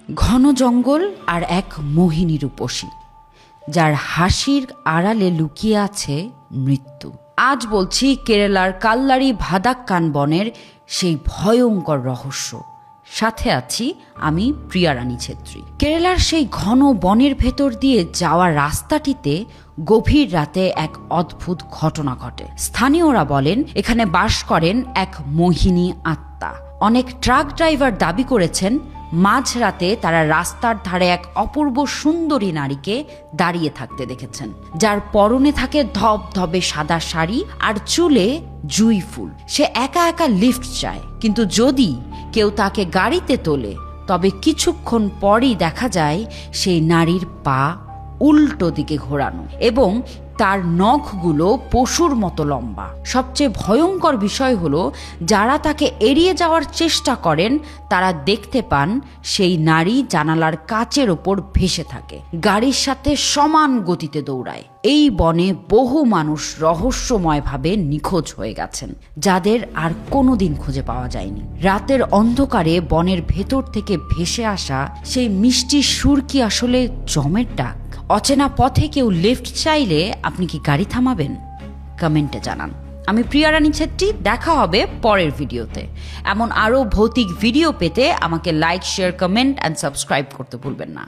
ঘন জঙ্গল আর এক মোহিনী রূপসী, যার হাসির আড়ালে লুকিয়ে আছে মৃত্যু। আজ বলছি কেরালার কাল্লারি ভাদাক্কান বনের সেই ভয়ঙ্কর রহস্য। সাথে আছি আমি প্রিয়া রানী ছেত্রী। কেরালার সেই ঘন বনের ভেতর দিয়ে যাওয়া রাস্তাটিতে গভীর রাতে এক অদ্ভুত ঘটনা ঘটে। স্থানীয়রা বলেন এখানে বাস করেন এক মোহিনী আত্মা। অনেক ট্রাক ড্রাইভার দাবি করেছেন মাঝরাতে তারা রাস্তার ধারে এক অপূর্ব সুন্দরী নারীকে দাঁড়িয়ে থাকতে দেখেছেন, যার পরনে থাকে ধবধবে সাদা শাড়ি আর চুলে জুঁই ফুল। সে একা একা লিফট চায়, কিন্তু যদি কেউ তাকে গাড়িতে তোলে তবে কিছুক্ষণ পরই দেখা যায় সেই নারীর পা উল্টো দিকে ঘোরানো এবং তার নখগুলো পশুর মতো লম্বা। সবচেয়ে ভয়ঙ্কর বিষয় হলো, যারা তাকে এড়িয়ে যাওয়ার চেষ্টা করেন তারা দেখতে পান সেই নারী জানালার কাচের ওপর ভেসে থাকে, গাড়ির সাথে সমান গতিতে দৌড়ায়। এই বনে বহু মানুষ রহস্যময়ভাবে নিখোঁজ হয়ে গেছেন, যাদের আর কোনোদিন খুঁজে পাওয়া যায়নি। রাতের অন্ধকারে বনের ভেতর থেকে ভেসে আসা সেই মিষ্টি সুর কি আসলে জমের ডাক? অচেনা পথে কেউ লিফট চাইলে আপনি কি গাড়ি থামাবেন? কমেন্টে জানান। আমি প্রিয়া রানী ছেত্রী, দেখা হবে পরের ভিডিওতে। এমন আরও ভৌতিক ভিডিও পেতে আমাকে like, share, comment and subscribe করতে ভুলবেন না।